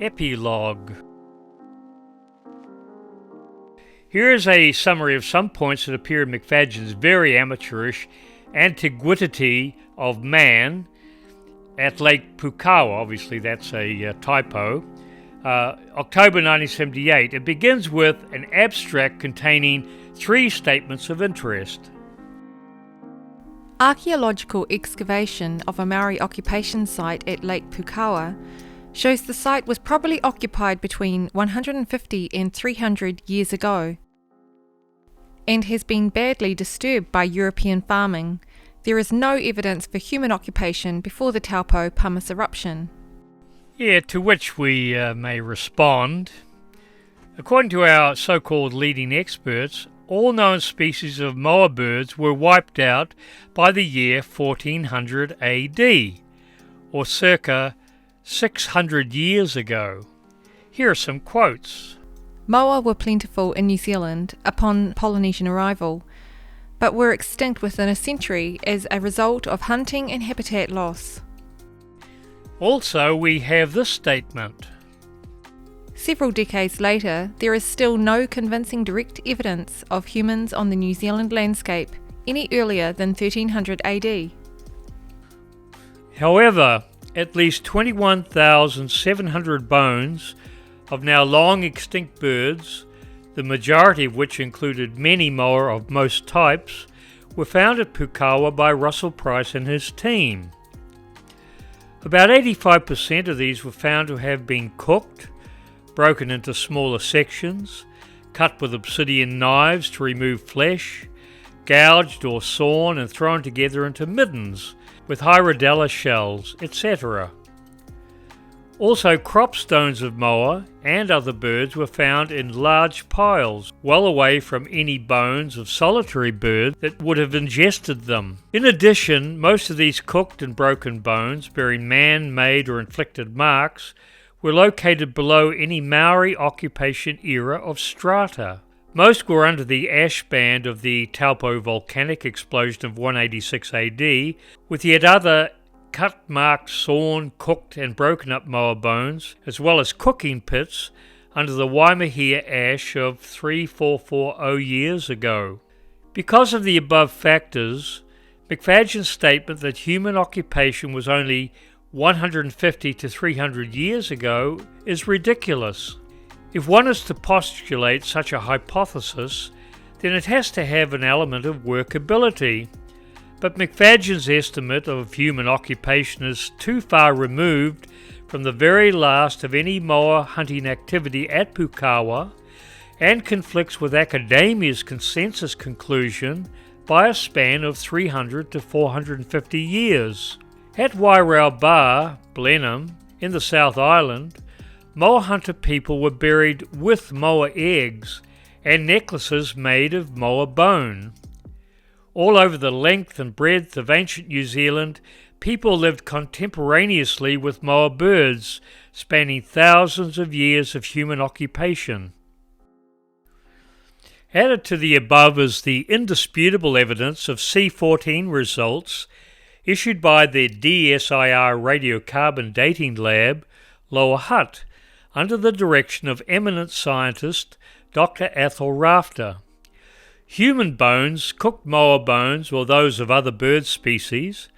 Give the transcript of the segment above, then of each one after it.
Epilogue. Here is a summary of some points that appear in McFadyen's very amateurish Antiquity of Man at Lake Poukawa. Obviously that's a typo. October 1978. It begins with an abstract containing 3 statements of interest. Archaeological excavation of a Maori occupation site at Lake Poukawa shows the site was probably occupied between 150 and 300 years ago and has been badly disturbed by European farming. There is no evidence for human occupation before the Taupo pumice eruption. Yeah, to which we may respond. According to our so-called leading experts, all known species of moa birds were wiped out by the year 1400 AD, or circa 600 years ago. Here are some quotes. Moa were plentiful in New Zealand upon Polynesian arrival, but were extinct within a century as a result of hunting and habitat loss. Also, we have this statement. Several decades later, there is still no convincing direct evidence of humans on the New Zealand landscape any earlier than 1300 AD. However, at least 21,700 bones of now long extinct birds, the majority of which included many moa of most types, were found at Poukawa by Russell Price and his team. About 85% of these were found to have been cooked, broken into smaller sections, cut with obsidian knives to remove flesh, gouged or sawn and thrown together into middens with hierodella shells, etc. Also, crop stones of moa and other birds were found in large piles, well away from any bones of solitary birds that would have ingested them. In addition, most of these cooked and broken bones, bearing man-made or inflicted marks, were located below any Maori occupation era of strata. Most were under the ash band of the Taupo volcanic explosion of 186 AD, with yet other cut, marked, sawn, cooked and broken up moa bones, as well as cooking pits under the Waimahia ash of 3440 years ago. Because of the above factors, McFadyen's statement that human occupation was only 150 to 300 years ago is ridiculous. If one is to postulate such a hypothesis, then it has to have an element of workability. But McFadyen's estimate of human occupation is too far removed from the very last of any moa hunting activity at Poukawa and conflicts with academia's consensus conclusion by a span of 300 to 450 years. At Wairau Bar, Blenheim, in the South Island, moa hunter people were buried with moa eggs and necklaces made of moa bone. All over the length and breadth of ancient New Zealand, people lived contemporaneously with moa birds, spanning thousands of years of human occupation. Added to the above is the indisputable evidence of C14 results issued by the DSIR Radiocarbon Dating Lab, Lower Hutt, under the direction of eminent scientist Dr. Athol Rafter. Human bones, cooked moa bones, or those of other bird species,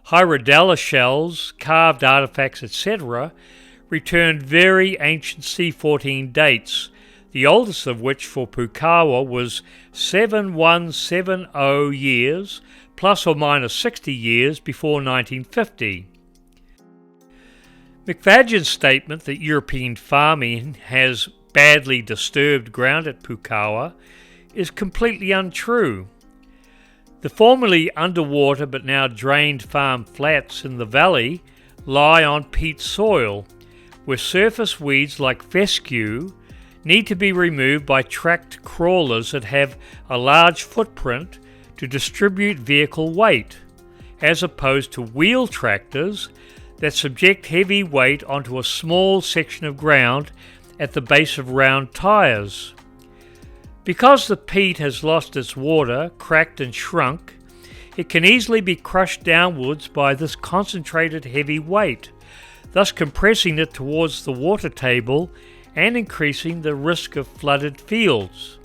hierodella shells, carved artifacts, etc., returned very ancient C14 dates, the oldest of which for Poukawa was 7170 years, plus or minus 60 years before 1950. McFadyen's statement that European farming has badly disturbed ground at Poukawa is completely untrue. The formerly underwater but now drained farm flats in the valley lie on peat soil, where surface weeds like fescue need to be removed by tracked crawlers that have a large footprint to distribute vehicle weight, as opposed to wheel tractors that subject heavy weight onto a small section of ground at the base of round tyres. Because the peat has lost its water, cracked and shrunk, it can easily be crushed downwards by this concentrated heavy weight, thus compressing it towards the water table and increasing the risk of flooded fields.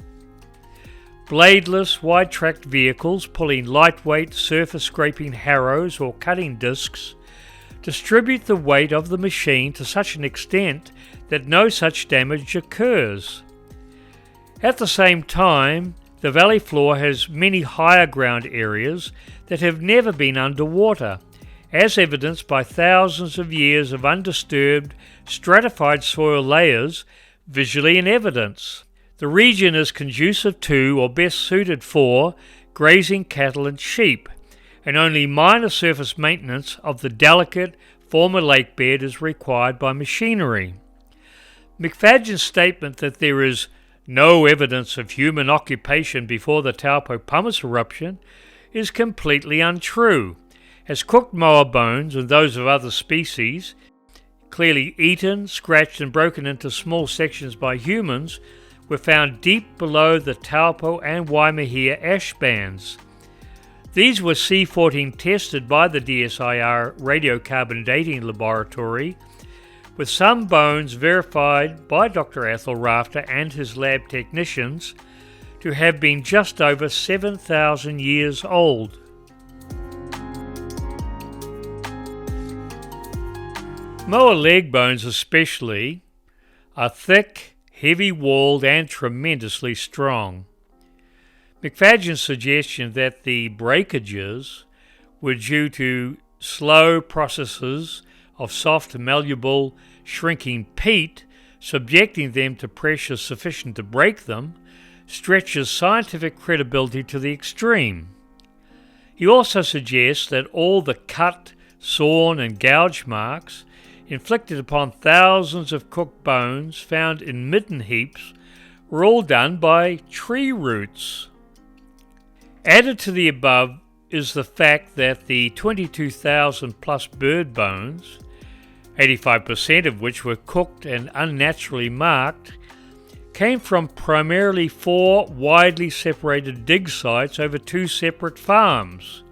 Bladeless, wide-tracked vehicles pulling lightweight surface-scraping harrows or cutting discs distribute the weight of the machine to such an extent that no such damage occurs. At the same time, the valley floor has many higher ground areas that have never been underwater, as evidenced by thousands of years of undisturbed, stratified soil layers visually in evidence. The region is conducive to, or best suited for, grazing cattle and sheep, and only minor surface maintenance of the delicate former lakebed is required by machinery. McFadyen's statement that there is no evidence of human occupation before the Taupo pumice eruption is completely untrue, as cooked moa bones and those of other species, clearly eaten, scratched and broken into small sections by humans, were found deep below the Taupo and Waimahia ash bands. These were C14 tested by the DSIR radiocarbon dating laboratory, with some bones verified by Dr. Athol Rafter and his lab technicians to have been just over 7,000 years old. Moa leg bones especially are thick, heavy-walled and tremendously strong. McFadyen's suggestion that the breakages were due to slow processes of soft, malleable, shrinking peat, subjecting them to pressure sufficient to break them, stretches scientific credibility to the extreme. He also suggests that all the cut, sawn and gouge marks inflicted upon thousands of cooked bones found in midden heaps were all done by tree roots. Added to the above is the fact that the 22,000 plus bird bones, 85% of which were cooked and unnaturally marked, came from primarily 4 widely separated dig sites over 2 separate farms.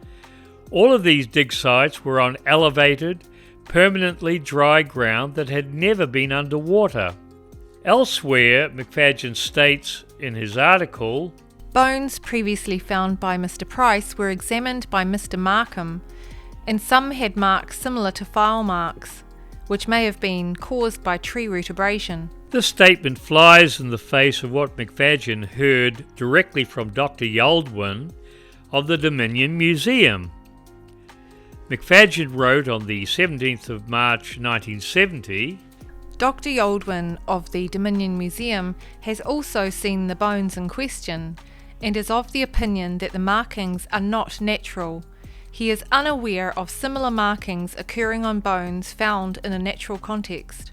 All of these dig sites were on elevated, permanently dry ground that had never been underwater. Elsewhere, McFadyen states in his article, bones previously found by Mr. Price were examined by Mr. Markham, and some had marks similar to file marks, which may have been caused by tree root abrasion. This statement flies in the face of what McFadyen heard directly from Dr. Yaldwin of the Dominion Museum. McFadyen wrote on the 17th of March 1970, Dr. Yaldwin of the Dominion Museum has also seen the bones in question and is of the opinion that the markings are not natural. He is unaware of similar markings occurring on bones found in a natural context.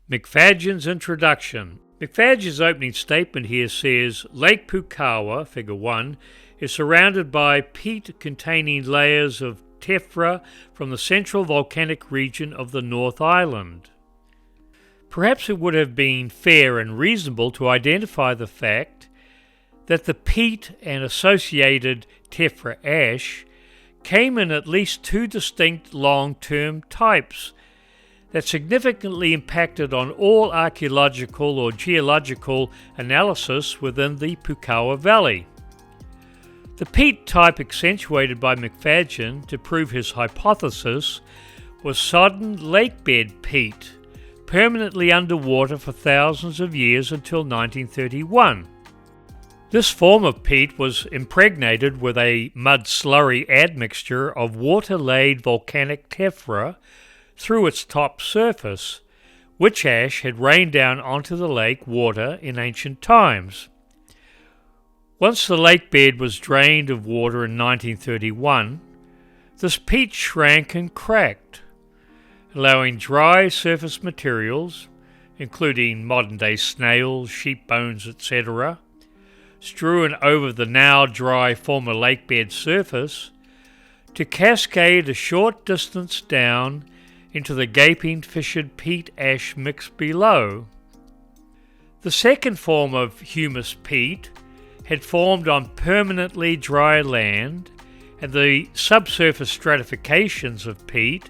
McFadyen's introduction. McFadyen's opening statement here says, Lake Poukawa, Figure 1, is surrounded by peat-containing layers of tephra from the central volcanic region of the North Island. Perhaps it would have been fair and reasonable to identify the fact that the peat and associated tephra ash came in at least 2 distinct long-term types that significantly impacted on all archaeological or geological analysis within the Poukawa Valley. The peat type accentuated by McFadyen to prove his hypothesis was sodden lakebed peat, permanently underwater for thousands of years until 1931. This form of peat was impregnated with a mud slurry admixture of water-laid volcanic tephra through its top surface, which ash had rained down onto the lake water in ancient times. Once the lake bed was drained of water in 1931, this peat shrank and cracked, allowing dry surface materials, including modern-day snails, sheep bones, etc., strewn over the now dry former lakebed surface, to cascade a short distance down into the gaping fissured peat ash mix below. The second form of humus peat had formed on permanently dry land, and the subsurface stratifications of peat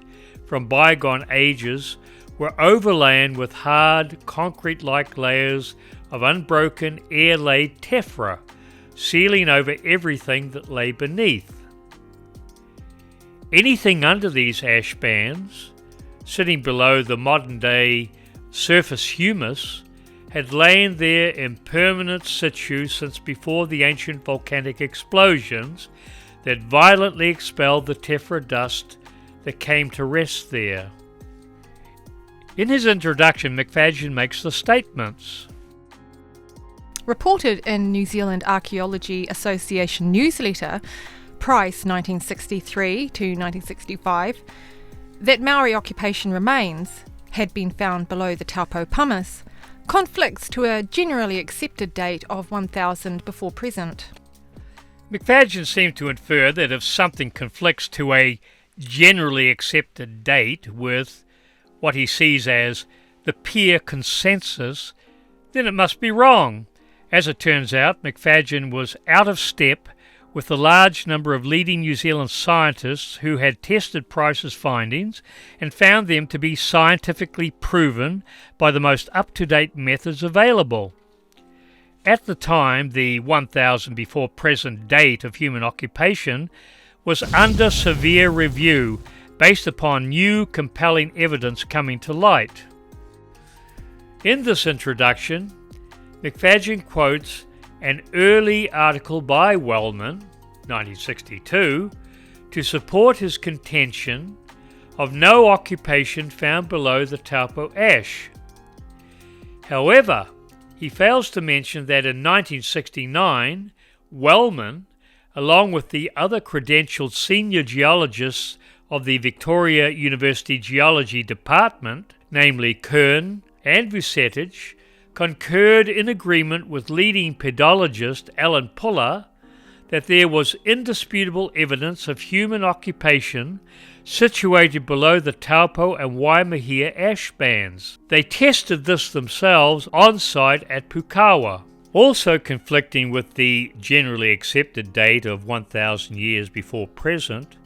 from bygone ages were overlain with hard, concrete-like layers of unbroken, air-laid tephra, sealing over everything that lay beneath. Anything under these ash bands, sitting below the modern-day surface humus, had lain there in permanent situ since before the ancient volcanic explosions that violently expelled the tephra dust that came to rest there. In his introduction, McFadyen makes the statements. Reported in New Zealand Archaeology Association newsletter, Price 1963 to 1965, that Maori occupation remains had been found below the Taupo pumice conflicts to a generally accepted date of 1000 before present. McFadyen seemed to infer that if something conflicts to a generally accepted date with what he sees as the peer consensus, then it must be wrong. As it turns out, McFadyen was out of step with the large number of leading New Zealand scientists who had tested Price's findings and found them to be scientifically proven by the most up-to-date methods available. At the time, the 1000 before present date of human occupation was under severe review based upon new compelling evidence coming to light. In this introduction, McFadyen quotes an early article by Wellman, 1962, to support his contention of no occupation found below the Taupo ash. However, he fails to mention that in 1969, Wellman, along with the other credentialed senior geologists of the Victoria University Geology Department, namely Kern and Vucetich, concurred in agreement with leading pedologist Alan Puller that there was indisputable evidence of human occupation situated below the Taupo and Waimahia ash bands. They tested this themselves on site at Poukawa. Also conflicting with the generally accepted date of 1000 years before present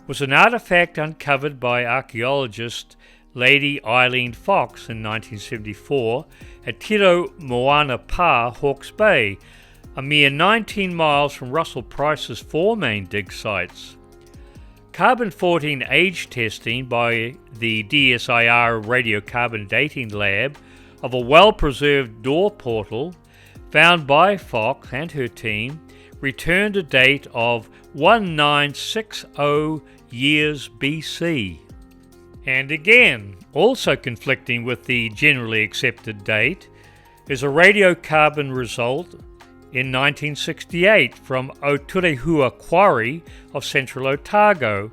was an artifact uncovered by archaeologist Lady Eileen Fox in 1974 at Tiro Moana Pa, Hawke's Bay, a mere 19 miles from Russell Price's four main dig sites. Carbon-14 age testing by the DSIR radiocarbon dating lab of a well-preserved door portal found by Fox and her team returned a date of 1960 years BC. And again, also conflicting with the generally accepted date, is a radiocarbon result in 1968 from Oturehua Quarry of central Otago.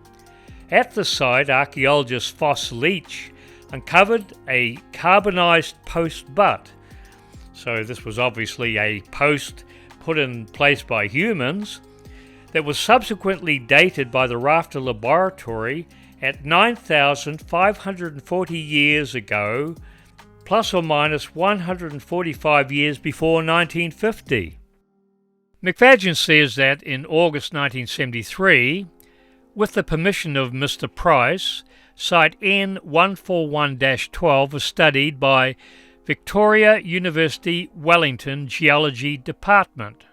At the site, archaeologist Foss Leach uncovered a carbonized post butt. So this was obviously a post put in place by humans that was subsequently dated by the Rafter Laboratory at 9,540 years ago, plus or minus 145 years before 1950. McFadyen says that in August 1973, with the permission of Mr. Price, Site N141-12 was studied by Victoria University Wellington Geology Department.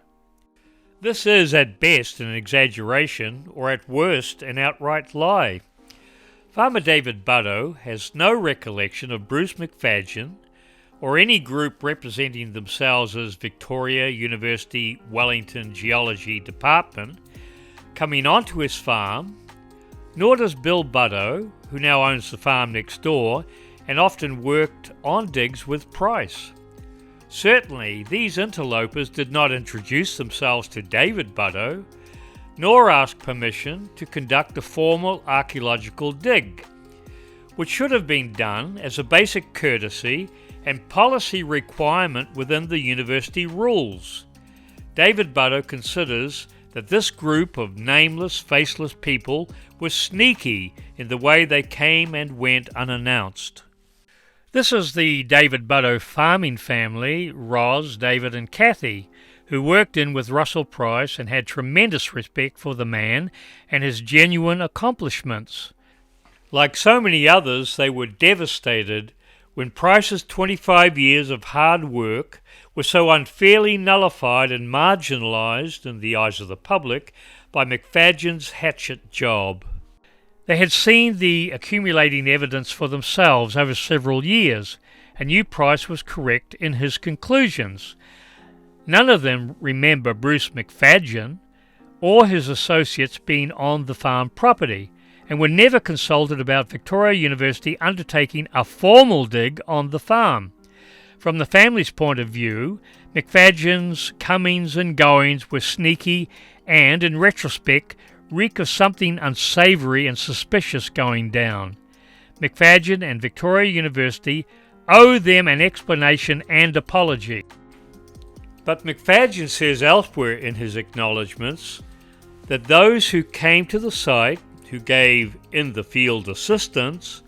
This is at best an exaggeration, or at worst an outright lie. Farmer David Butto has no recollection of Bruce McFadyen or any group representing themselves as Victoria University Wellington Geology Department coming onto his farm, nor does Bill Butto, who now owns the farm next door and often worked on digs with Price. Certainly, these interlopers did not introduce themselves to David Butto, nor ask permission to conduct a formal archaeological dig, which should have been done as a basic courtesy and policy requirement within the university rules. David Butto considers that this group of nameless, faceless people was sneaky in the way they came and went unannounced. This is the David Butto farming family, Roz, David and Kathy, who worked in with Russell Price and had tremendous respect for the man and his genuine accomplishments. Like so many others, they were devastated when Price's 25 years of hard work were so unfairly nullified and marginalised in the eyes of the public by McFadyen's hatchet job. They had seen the accumulating evidence for themselves over several years, and knew Price was correct in his conclusions. None of them remember Bruce McFadyen or his associates being on the farm property, and were never consulted about Victoria University undertaking a formal dig on the farm. From the family's point of view, McFadyen's comings and goings were sneaky and, in retrospect, reek of something unsavoury and suspicious going down. McFadyen and Victoria University owe them an explanation and apology. But McFadyen says elsewhere in his acknowledgements that those who came to the site, who gave in-the-field assistance,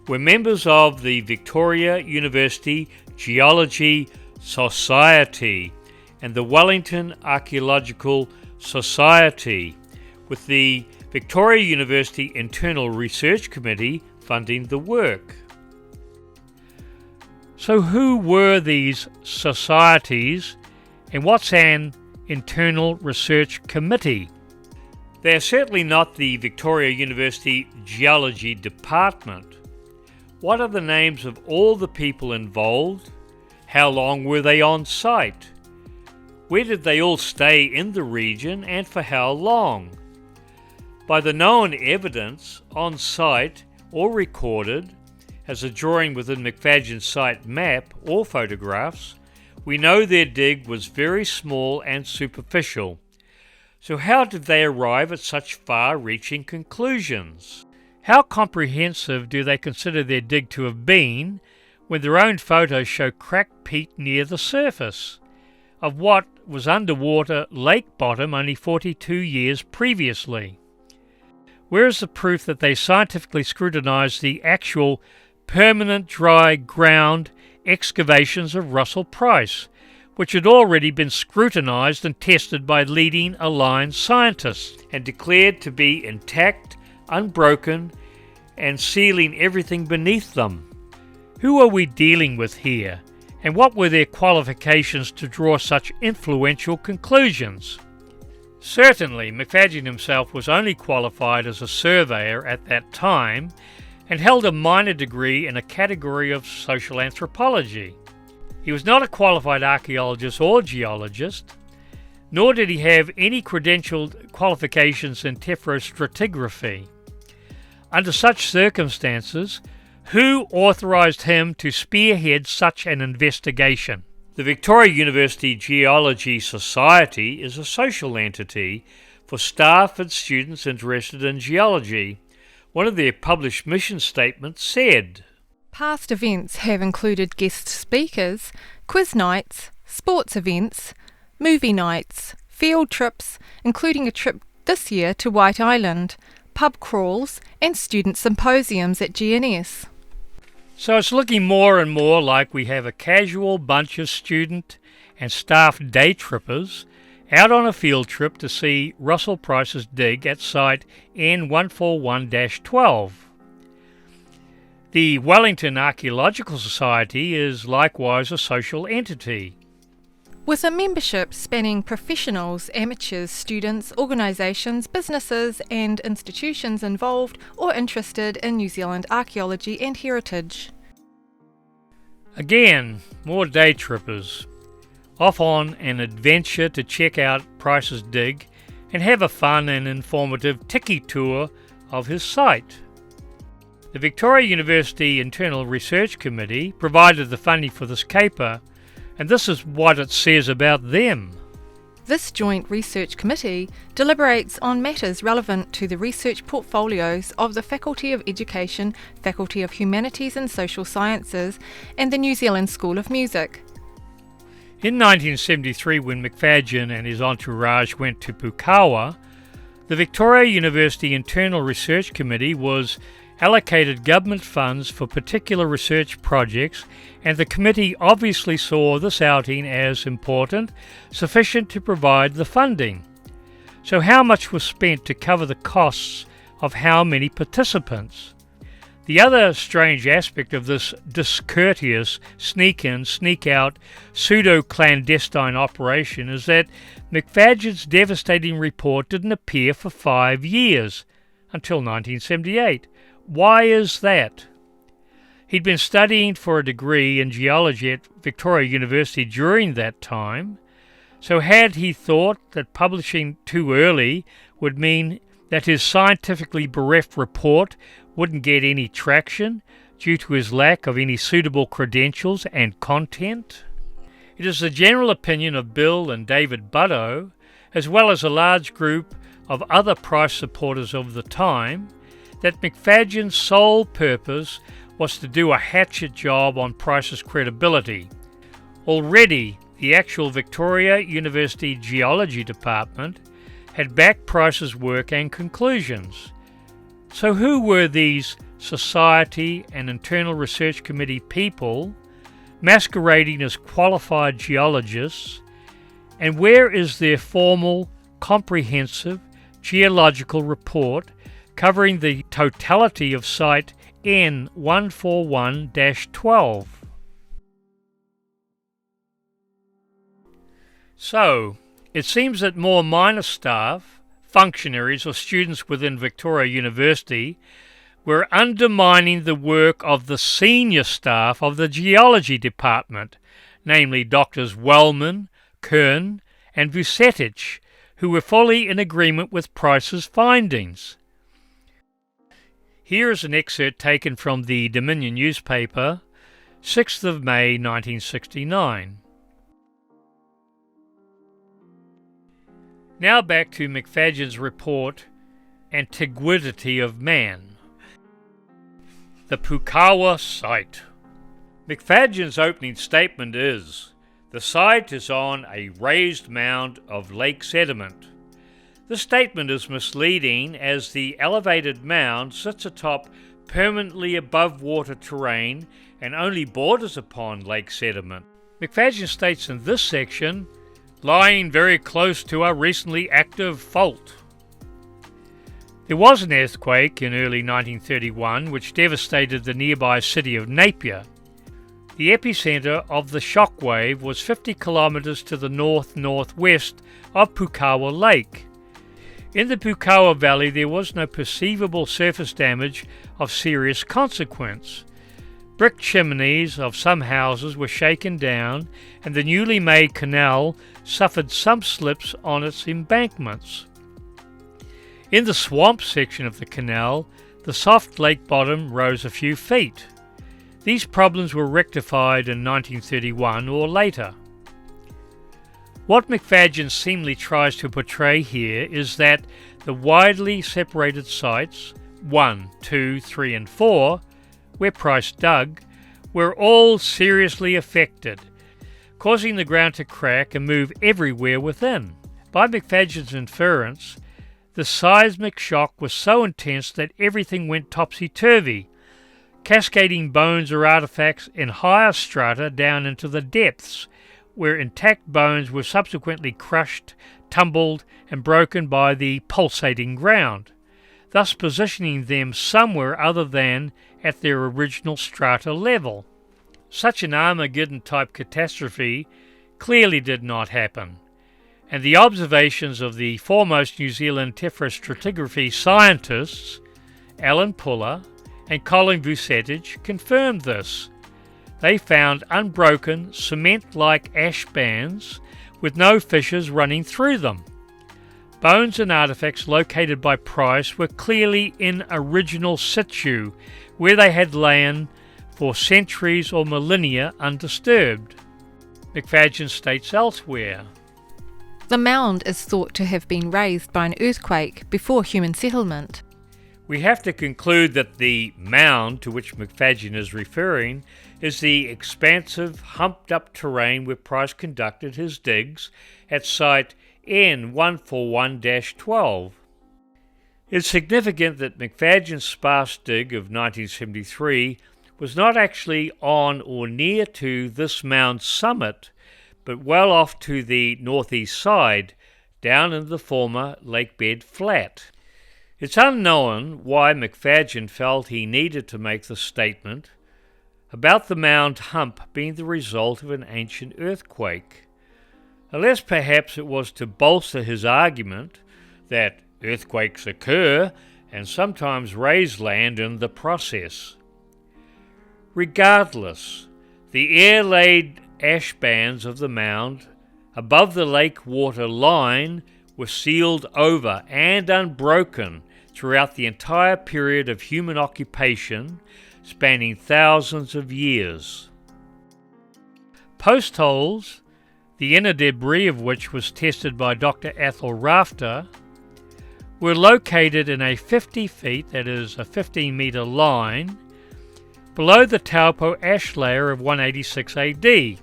were members of the Victoria University Geology Society and the Wellington Archaeological Society, with the Victoria University Internal Research Committee funding the work. So who were these societies, and what's an Internal Research Committee? They are certainly not the Victoria University Geology Department. What are the names of all the people involved? How long were they on site? Where did they all stay in the region, and for how long? By the known evidence on site or recorded, as a drawing within McFadyen's site map or photographs, we know their dig was very small and superficial. So how did they arrive at such far-reaching conclusions? How comprehensive do they consider their dig to have been when their own photos show cracked peat near the surface of what was underwater lake bottom only 42 years previously? Where is the proof that they scientifically scrutinised the actual permanent dry ground excavations of Russell Price, which had already been scrutinised and tested by leading aligned scientists and declared to be intact, unbroken, and sealing everything beneath them? Who are we dealing with here, and what were their qualifications to draw such influential conclusions? Certainly, McFadyen himself was only qualified as a surveyor at that time and held a minor degree in a category of social anthropology. He was not a qualified archaeologist or geologist, nor did he have any credentialed qualifications in tephrostratigraphy. Under such circumstances, who authorised him to spearhead such an investigation? The Victoria University Geology Society is a social entity for staff and students interested in geology. One of their published mission statements said, Past events have included guest speakers, quiz nights, sports events, movie nights, field trips, including a trip this year to White Island, pub crawls, and student symposiums at GNS. So it's looking more and more like we have a casual bunch of student and staff day trippers out on a field trip to see Russell Price's dig at site N141-12. The Wellington Archaeological Society is likewise a social entity, with a membership spanning professionals, amateurs, students, organisations, businesses and institutions involved or interested in New Zealand archaeology and heritage. Again, more day trippers, off on an adventure to check out Price's dig and have a fun and informative tiki tour of his site. The Victoria University Internal Research Committee provided the funding for this caper, and this is what it says about them. This joint research committee deliberates on matters relevant to the research portfolios of the Faculty of Education, Faculty of Humanities and Social Sciences, and the New Zealand School of Music. In 1973, when McFadyen and his entourage went to Poukawa, the Victoria University Internal Research Committee was allocated government funds for particular research projects, and the committee obviously saw this outing as important, sufficient to provide the funding. So how much was spent to cover the costs of how many participants? The other strange aspect of this discourteous sneak-in, sneak-out, pseudo-clandestine operation is that McFadyen's devastating report didn't appear for 5 years, until 1978. Why is that? He'd been studying for a degree in geology at Victoria University during that time, so had he thought that publishing too early would mean that his scientifically bereft report wouldn't get any traction due to his lack of any suitable credentials and content? It is the general opinion of Bill and David Butto, as well as a large group of other Price supporters of the time, that McFadyen's sole purpose was to do a hatchet job on Price's credibility. Already, the actual Victoria University Geology Department had backed Price's work and conclusions. So who were these Society and Internal Research Committee people masquerading as qualified geologists, and where is their formal, comprehensive geological report covering the totality of Site N141-12? So, it seems that more minor staff, functionaries or students within Victoria University were undermining the work of the senior staff of the geology department, namely Doctors Wellman, Kern and Vucetich, who were fully in agreement with Price's findings. Here is an excerpt taken from the Dominion newspaper, 6th of May 1969. Now back to McFadyen's report, Antiquity of Man. The Poukawa Site. McFadyen's opening statement is, "The site is on a raised mound of lake sediment." This statement is misleading as the elevated mound sits atop permanently above water terrain and only borders upon lake sediment. McFadyen states in this section, lying very close to a recently active fault. There was an earthquake in early 1931 which devastated the nearby city of Napier. The epicenter of the shock wave was 50 kilometers to the north-northwest of Poukawa Lake. In the Poukawa Valley there was no perceivable surface damage of serious consequence. Brick chimneys of some houses were shaken down, and the newly made canal suffered some slips on its embankments. In the swamp section of the canal, the soft lake bottom rose a few feet. These problems were rectified in 1931 or later. What McFadyen seemingly tries to portray here is that the widely separated sites, 1, 2, 3 and 4, where Price dug, were all seriously affected, causing the ground to crack and move everywhere within. By McFadyen's inference, the seismic shock was so intense that everything went topsy-turvy, cascading bones or artifacts in higher strata down into the depths, where intact bones were subsequently crushed, tumbled and broken by the pulsating ground, thus positioning them somewhere other than at their original strata level. Such an Armageddon-type catastrophe clearly did not happen, and the observations of the foremost New Zealand tephrostratigraphy scientists, Alan Puller and Colin Vucetich, confirmed this. They found unbroken, cement-like ash bands with no fissures running through them. Bones and artifacts located by Price were clearly in original situ, where they had lain for centuries or millennia undisturbed. McFadyen states elsewhere, The mound is thought to have been raised by an earthquake before human settlement. We have to conclude that the mound to which McFadyen is referring is the expansive, humped-up terrain where Price conducted his digs at site N141-12. It's significant that McFadyen's sparse dig of 1973 was not actually on or near to this mound's summit, but well off to the northeast side, down in the former lakebed flat. It's unknown why McFadyen felt he needed to make the statement about the mound hump being the result of an ancient earthquake, unless perhaps it was to bolster his argument that earthquakes occur and sometimes raise land in the process. Regardless, the air-laid ash bands of the mound above the lake water line were sealed over and unbroken throughout the entire period of human occupation, spanning thousands of years. Post holes, the inner debris of which was tested by Dr. Athol Rafter, were located in a 50 feet, that is a 15-metre line, below the Taupo ash layer of 186 AD,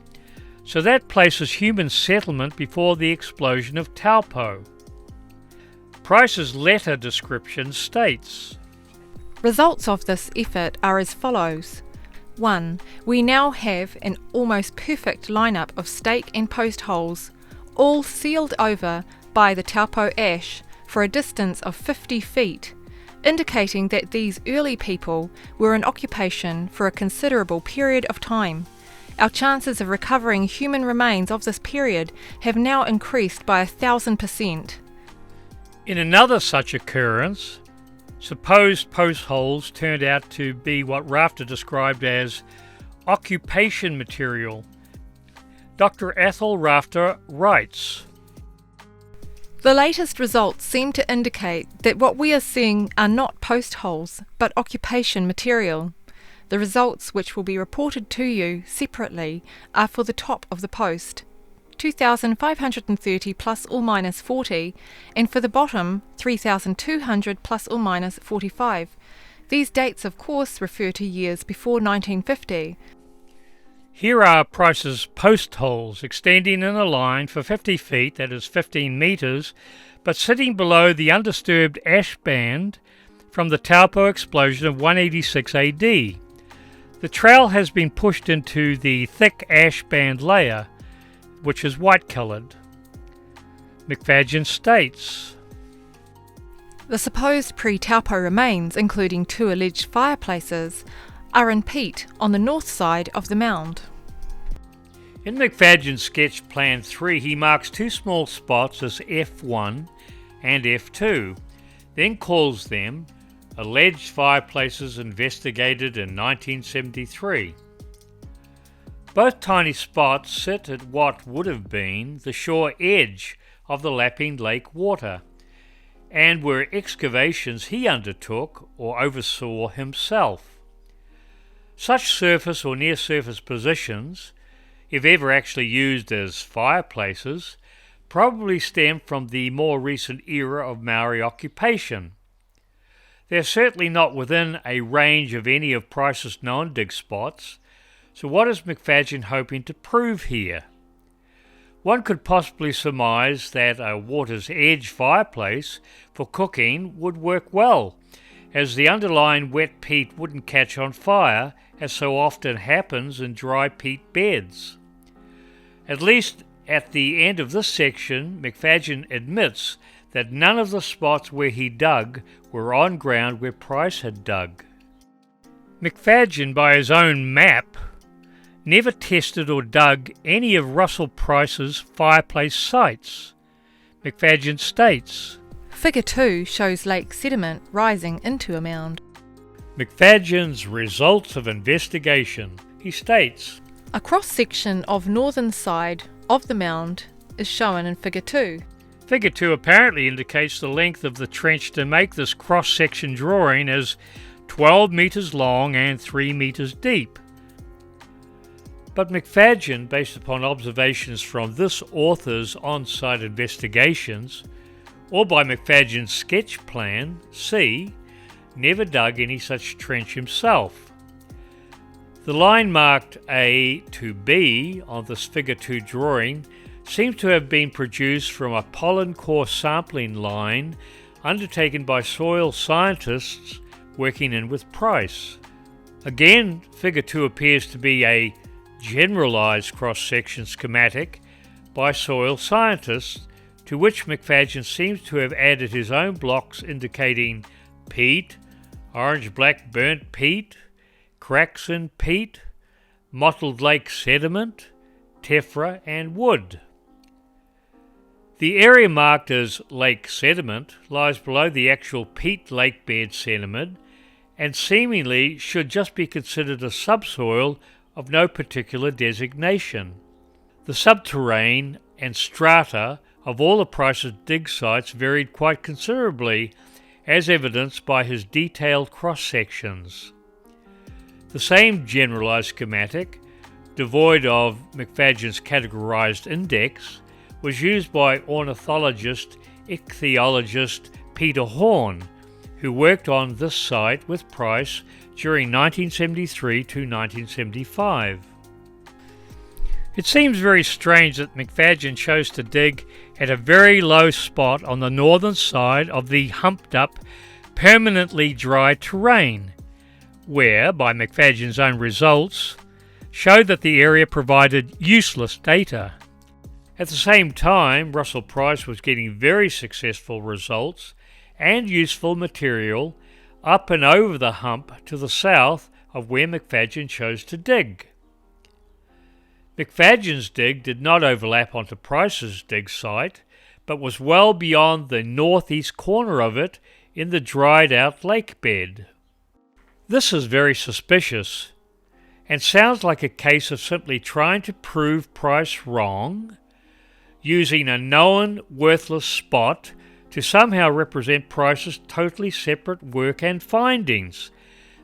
so that places human settlement before the explosion of Taupo. Price's letter description states, Results of this effort are as follows. 1. We now have an almost perfect lineup of stake and post holes, all sealed over by the Taupo ash for a distance of 50 feet, indicating that these early people were in occupation for a considerable period of time. Our chances of recovering human remains of this period have now increased by 1,000%. In another such occurrence, supposed post holes turned out to be what Rafter described as occupation material. Dr. Athol Rafter writes, The latest results seem to indicate that what we are seeing are not post holes, but occupation material. The results, which will be reported to you separately, are for the top of the post, 2,530 plus or minus 40, and for the bottom, 3,200 plus or minus 45. These dates, of course, refer to years before 1950. Here are Price's post holes extending in a line for 50 feet, that is 15 metres, but sitting below the undisturbed ash band from the Taupo explosion of 186 AD. The trowel has been pushed into the thick ash band layer, which is white-coloured. McFadyen states, The supposed pre-Taupo remains, including 2 alleged fireplaces, are in peat on the north side of the mound. In McFadyen's sketch plan 3, he marks 2 small spots as F1 and F2, then calls them alleged fireplaces investigated in 1973. Both tiny spots sit at what would have been the shore edge of the lapping lake water, and were excavations he undertook or oversaw himself. Such surface or near-surface positions, if ever actually used as fireplaces, probably stem from the more recent era of Maori occupation. They're certainly not within a range of any of Price's known dig spots, so what is McFadyen hoping to prove here? One could possibly surmise that a water's edge fireplace for cooking would work well, as the underlying wet peat wouldn't catch on fire, as so often happens in dry peat beds. At least at the end of this section, McFadyen admits that none of the spots where he dug were on ground where Price had dug. McFadyen, by his own map, never tested or dug any of Russell Price's fireplace sites. McFadyen states, Figure 2 shows lake sediment rising into a mound. McFadyen's results of investigation. He states, A cross-section of northern side of the mound is shown in Figure 2. Figure 2 apparently indicates the length of the trench to make this cross-section drawing as 12 metres long and 3 metres deep. But McFadyen, based upon observations from this author's on-site investigations, or by McFadyen's sketch plan, C, never dug any such trench himself. The line marked A to B on this Figure 2 drawing seems to have been produced from a pollen core sampling line undertaken by soil scientists working in with Price. Again, Figure 2 appears to be a generalized cross-section schematic by soil scientists to which McFadyen seems to have added his own blocks indicating peat, orange-black burnt peat, cracks in peat, mottled lake sediment, tephra and wood. The area marked as lake sediment lies below the actual peat lake bed sediment and seemingly should just be considered a subsoil of no particular designation. The subterrane and strata of all the Price's dig sites varied quite considerably, as evidenced by his detailed cross-sections. The same generalized schematic, devoid of McFadyen's categorized index, was used by ornithologist, ichthyologist Peter Horn, who worked on this site with Price during 1973 to 1975. It seems very strange that McFadyen chose to dig at a very low spot on the northern side of the humped-up, permanently dry terrain, where, by McFadyen's own results, showed that the area provided useless data. At the same time, Russell Price was getting very successful results and useful material up and over the hump to the south of where McFadyen chose to dig. McFadyen's dig did not overlap onto Price's dig site, but was well beyond the northeast corner of it in the dried-out lake bed. This is very suspicious, and sounds like a case of simply trying to prove Price wrong, using a known worthless spot to somehow represent Price's totally separate work and findings.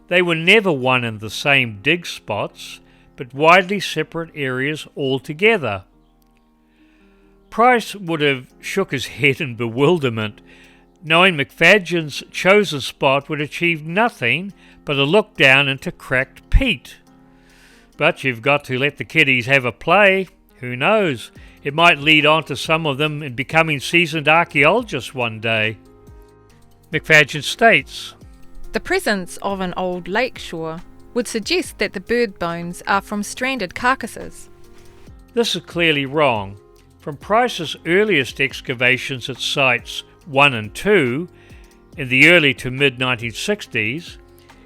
They were never one and the same dig spots, but widely separate areas altogether. Price would have shook his head in bewilderment, knowing McFadyen's chosen spot would achieve nothing but a look down into cracked peat. But you've got to let the kiddies have a play. Who knows? It might lead on to some of them in becoming seasoned archaeologists one day. McFadyen states, The presence of an old lake shore would suggest that the bird bones are from stranded carcasses. This is clearly wrong. From Price's earliest excavations at sites 1 and 2, in the early to mid-1960s,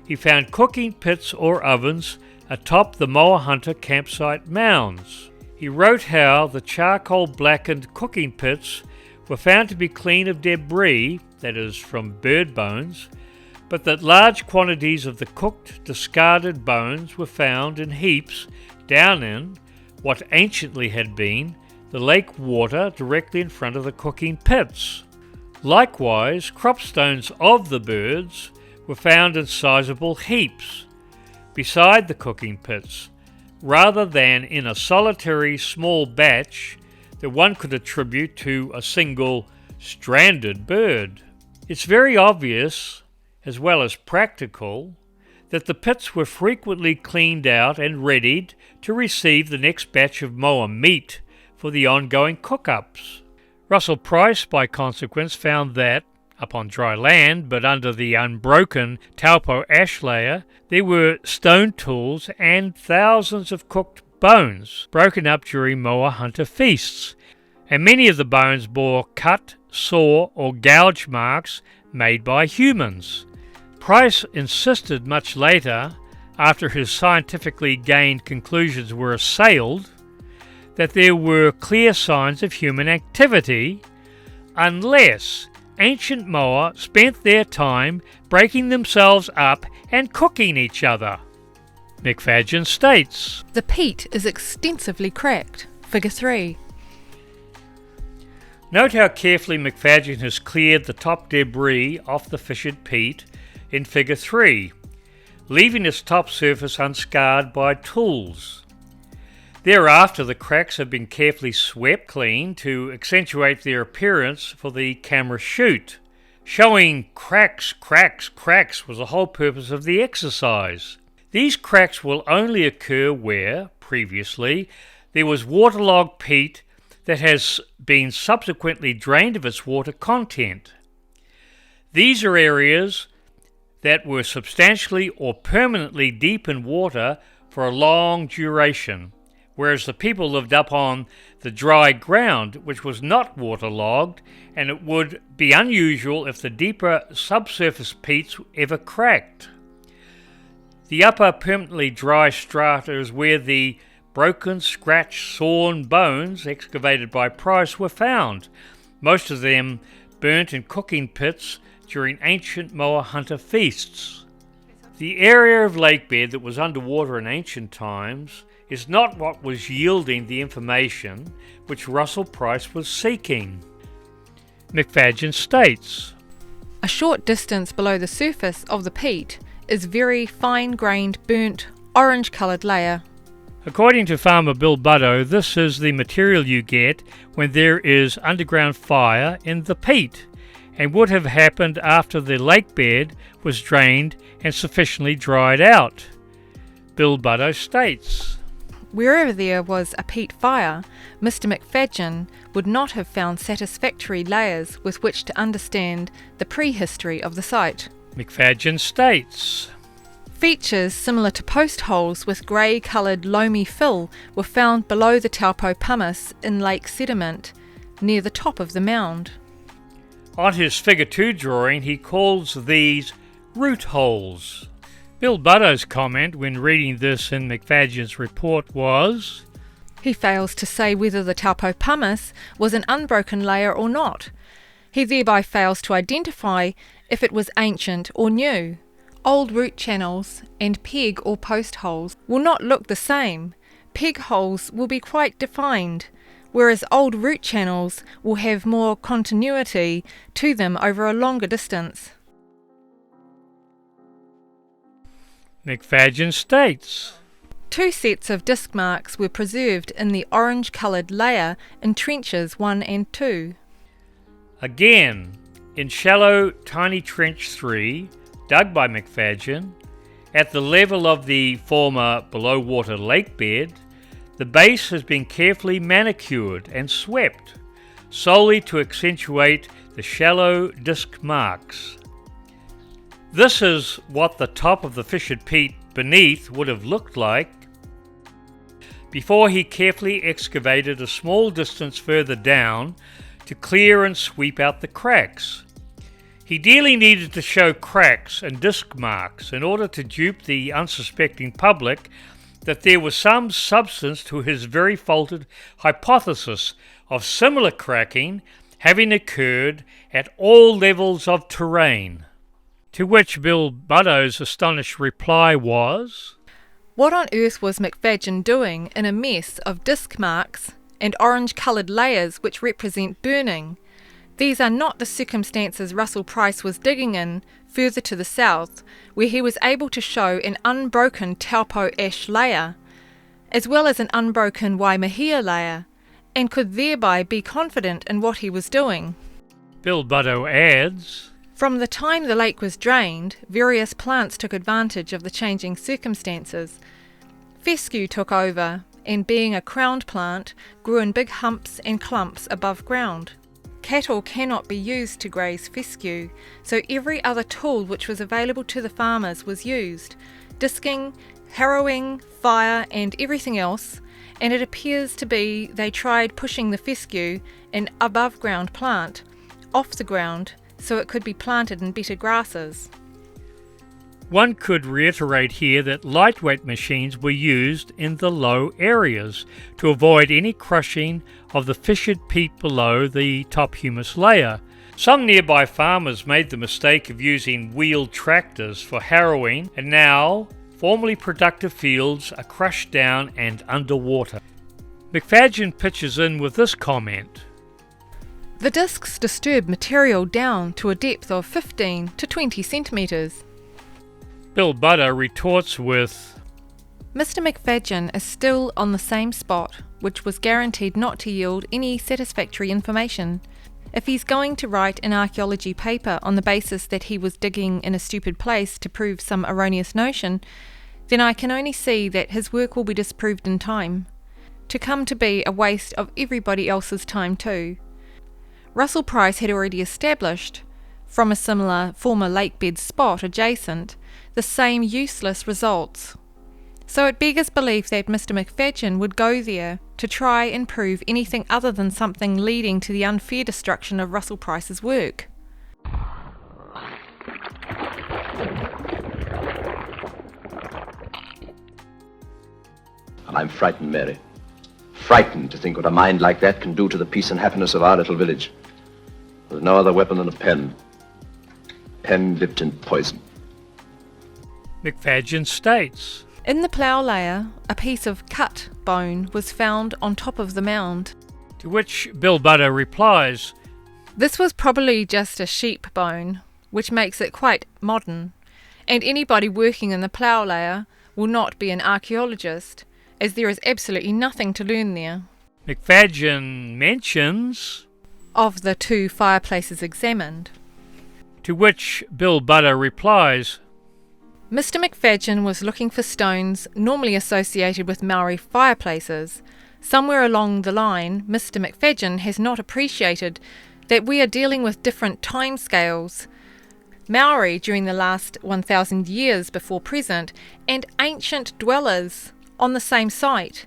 he found cooking pits or ovens atop the Moa Hunter campsite mounds. He wrote how the charcoal-blackened cooking pits were found to be clean of debris, that is, from bird bones, but that large quantities of the cooked, discarded bones were found in heaps down in what anciently had been the lake water directly in front of the cooking pits. Likewise, crop stones of the birds were found in sizable heaps beside the cooking pits, rather than in a solitary small batch that one could attribute to a single stranded bird. It's very obvious, as well as practical, that the pits were frequently cleaned out and readied to receive the next batch of moa meat for the ongoing cook-ups. Russell Price, by consequence, found that, upon dry land, but under the unbroken taupo ash layer, there were stone tools and thousands of cooked bones broken up during Moa Hunter feasts, and many of the bones bore cut, saw, or gouge marks made by humans. Price insisted much later, after his scientifically gained conclusions were assailed, that there were clear signs of human activity, unless ancient Moa spent their time breaking themselves up and cooking each other. McFadyen states, The peat is extensively cracked. Figure 3. Note how carefully McFadyen has cleared the top debris off the fissured peat in Figure 3, leaving its top surface unscarred by tools. Thereafter, the cracks have been carefully swept clean to accentuate their appearance for the camera shoot. Showing cracks was the whole purpose of the exercise. These cracks will only occur where, previously, there was waterlogged peat that has been subsequently drained of its water content. These are areas that were substantially or permanently deep in water for a long duration, whereas the people lived up on the dry ground, which was not waterlogged, and it would be unusual if the deeper subsurface peats ever cracked. The upper permanently dry strata is where the broken, scratched, sawn bones excavated by Price were found, most of them burnt in cooking pits during ancient Moa hunter feasts. The area of lakebed that was underwater in ancient times is not what was yielding the information which Russell Price was seeking. McFadyen states, A short distance below the surface of the peat is very fine-grained, burnt, orange-coloured layer. According to farmer Bill Butto, this is the material you get when there is underground fire in the peat, and would have happened after the lake bed was drained and sufficiently dried out. Bill Butto states, Wherever there was a peat fire, Mr. McFadyen would not have found satisfactory layers with which to understand the prehistory of the site. McFadyen states, Features similar to post holes with grey-coloured loamy fill were found below the Taupo pumice in lake sediment, near the top of the mound. On his Figure 2 drawing, he calls these root holes. Bill Butto's comment when reading this in McFadyen's report was, He fails to say whether the Taupo pumice was an unbroken layer or not. He thereby fails to identify if it was ancient or new. Old root channels and peg or post holes will not look the same. Peg holes will be quite defined, whereas old root channels will have more continuity to them over a longer distance. McFadyen states, 2 sets of disc marks were preserved in the orange-coloured layer in trenches 1 and 2. Again, in shallow Tiny Trench 3, dug by McFadyen, at the level of the former below-water lake bed, the base has been carefully manicured and swept, solely to accentuate the shallow disc marks. This is what the top of the fissured peat beneath would have looked like before he carefully excavated a small distance further down to clear and sweep out the cracks. He dearly needed to show cracks and disc marks in order to dupe the unsuspecting public that there was some substance to his very faulted hypothesis of similar cracking having occurred at all levels of terrain. To which Bill Butto's astonished reply was, What on earth was McFadyen doing in a mess of disc marks and orange-coloured layers which represent burning? These are not the circumstances Russell Price was digging in further to the south, where he was able to show an unbroken Taupo ash layer, as well as an unbroken Waimahia layer, and could thereby be confident in what he was doing. Bill Butto adds, From the time the lake was drained, various plants took advantage of the changing circumstances. Fescue took over, and being a crowned plant, grew in big humps and clumps above ground. Cattle cannot be used to graze fescue, so every other tool which was available to the farmers was used, disking, harrowing, fire and everything else, and it appears to be they tried pushing the fescue, an above ground plant, off the ground so it could be planted in better grasses. One could reiterate here that lightweight machines were used in the low areas to avoid any crushing of the fissured peat below the top humus layer. Some nearby farmers made the mistake of using wheeled tractors for harrowing, and now formerly productive fields are crushed down and underwater. McFadyen pitches in with this comment. The discs disturb material down to a depth of 15 to 20 centimetres. Bill Butto retorts with, Mr. McFadyen is still on the same spot, which was guaranteed not to yield any satisfactory information. If he's going to write an archaeology paper on the basis that he was digging in a stupid place to prove some erroneous notion, then I can only see that his work will be disproved in time, to come to be a waste of everybody else's time too. Russell Price had already established, from a similar former lakebed spot adjacent, the same useless results. So it beggars belief that Mr. McFadyen would go there to try and prove anything other than something leading to the unfair destruction of Russell Price's work. I'm frightened, Mary. Frightened to think what a mind like that can do to the peace and happiness of our little village. With no other weapon than a pen. Pen dipped in poison. McFadyen states, In the plough layer, a piece of cut bone was found on top of the mound. to which Bill Butter replies, This was probably just a sheep bone, which makes it quite modern, and anybody working in the plough layer will not be an archaeologist, as there is absolutely nothing to learn there. McFadyen mentions, Of the 2 fireplaces examined, to which Bill Butter replies, Mr. McFadyen was looking for stones normally associated with Maori fireplaces. Somewhere along the line, Mr. McFadyen has not appreciated that we are dealing with different timescales. Maori during the last 1,000 years before present, and ancient dwellers on the same site.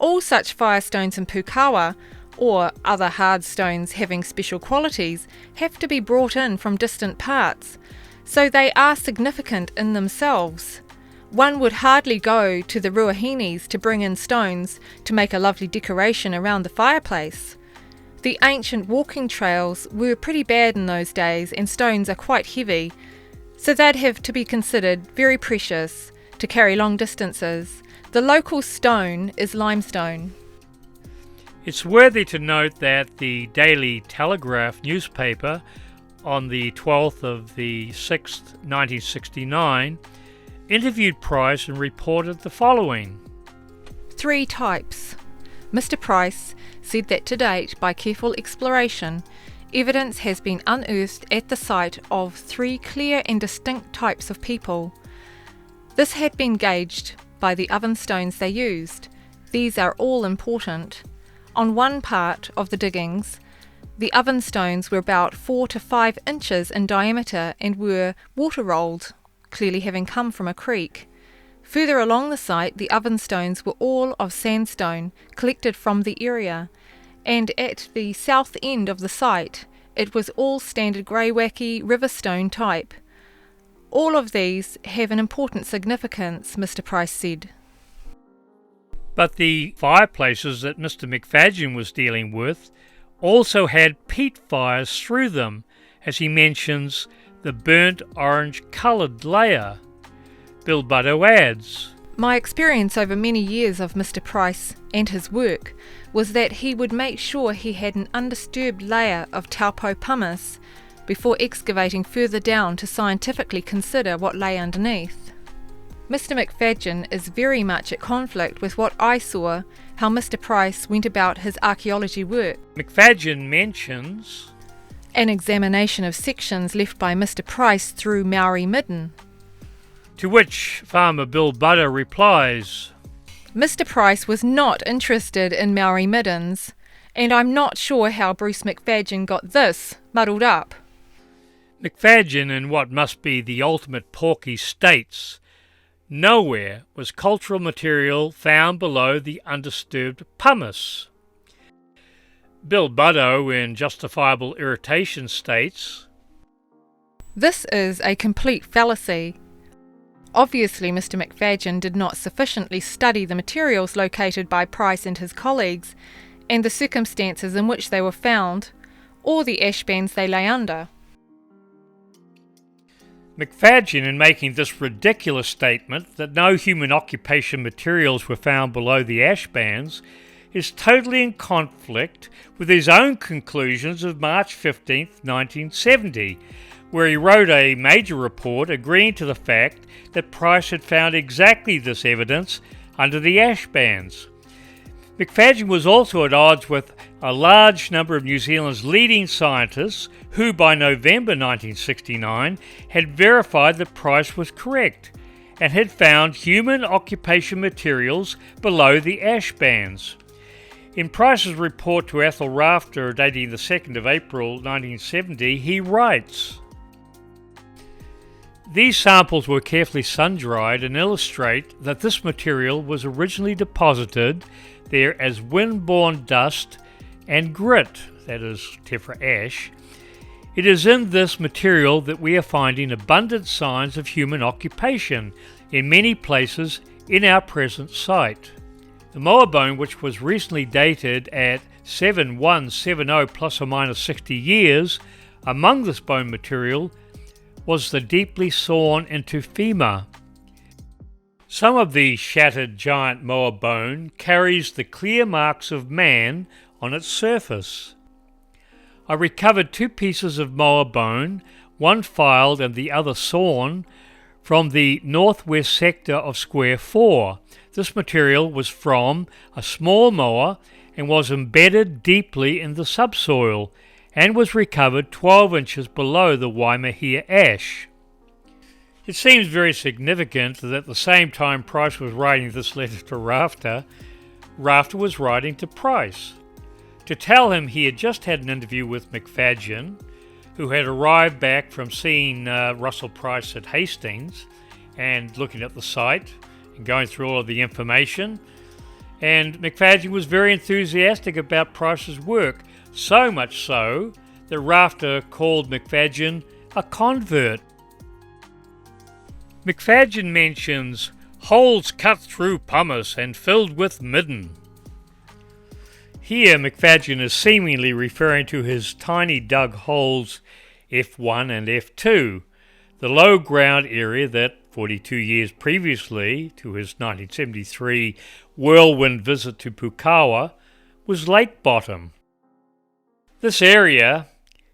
All such firestones in Poukawa, or other hard stones having special qualities, have to be brought in from distant parts, so they are significant in themselves. One would hardly go to the Ruahinis to bring in stones to make a lovely decoration around the fireplace. The ancient walking trails were pretty bad in those days, and stones are quite heavy, so they'd have to be considered very precious to carry long distances. The local stone is limestone. It's worthy to note that the Daily Telegraph newspaper on the 12th of the 6th, 1969, interviewed Price and reported the following. 3 types. Mr. Price said that to date, by careful exploration, evidence has been unearthed at the site of 3 clear and distinct types of people. This had been gauged by the oven stones they used. These are all important. On one part of the diggings, the oven stones were about 4 to 5 inches in diameter and were water-rolled, clearly having come from a creek. Further along the site, the oven stones were all of sandstone collected from the area, and at the south end of the site, it was all standard greywacke riverstone type. All of these have an important significance, Mr. Price said. But the fireplaces that Mr. McFadyen was dealing with also had peat fires through them, as he mentions the burnt orange coloured layer. Bill Butter adds, My experience over many years of Mr. Price and his work was that he would make sure he had an undisturbed layer of taupo pumice before excavating further down to scientifically consider what lay underneath. Mr. McFadyen is very much at conflict with what I saw, how Mr. Price went about his archaeology work. McFadyen mentions An examination of sections left by Mr. Price through Maori Midden. to which Farmer Bill Butter replies, Mr. Price was not interested in Maori Middens, and I'm not sure how Bruce McFadyen got this muddled up. McFadyen, in what must be the ultimate porky, states, nowhere was cultural material found below the undisturbed pumice. Bill Butter, in justifiable irritation, states, This is a complete fallacy. Obviously, Mr. McFadyen did not sufficiently study the materials located by Price and his colleagues, and the circumstances in which they were found, or the ash bands they lay under. McFadyen, in making this ridiculous statement that no human occupation materials were found below the ash bands, is totally in conflict with his own conclusions of March 15, 1970, where he wrote a major report agreeing to the fact that Price had found exactly this evidence under the ash bands. McFadyen was also at odds with a large number of New Zealand's leading scientists who, by November 1969, had verified that Price was correct and had found human occupation materials below the ash bands. In Price's report to Ethel Rafter, dating the 2nd of April 1970, he writes, These samples were carefully sun-dried and illustrate that this material was originally deposited there as wind-borne dust and grit, that is, tephra ash. It is in this material that we are finding abundant signs of human occupation in many places in our present site. The Moa bone, which was recently dated at 7170 plus or minus 60 years, among this bone material was the deeply sawn into femur. Some of the shattered giant Moa bone carries the clear marks of man on its surface. I recovered 2 pieces of Moa bone, one filed and the other sawn, from the northwest sector of Square 4. This material was from a small moa and was embedded deeply in the subsoil and was recovered 12 inches below the Waimahia ash. It seems very significant that at the same time Price was writing this letter to Rafter, Rafter was writing to Price to tell him he had just had an interview with McFadyen, who had arrived back from seeing Russell Price at Hastings and looking at the site and going through all of the information. And McFadyen was very enthusiastic about Price's work, so much so that Rafter called McFadyen a convert. McFadyen mentions holes cut through pumice and filled with midden. Here McFadyen is seemingly referring to his tiny dug holes F1 and F2, the low ground area that 42 years previously to his 1973 whirlwind visit to Poukawa was lake bottom. This area,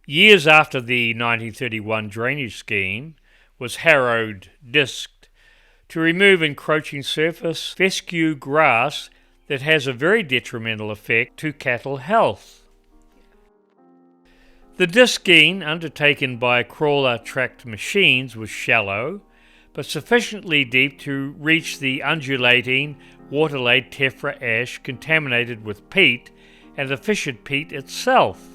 years after the 1931 drainage scheme, was harrowed, disked, to remove encroaching surface fescue grass that has a very detrimental effect to cattle health. The disking undertaken by crawler-tracked machines was shallow, but sufficiently deep to reach the undulating, water-laid tephra ash contaminated with peat and the fissured peat itself.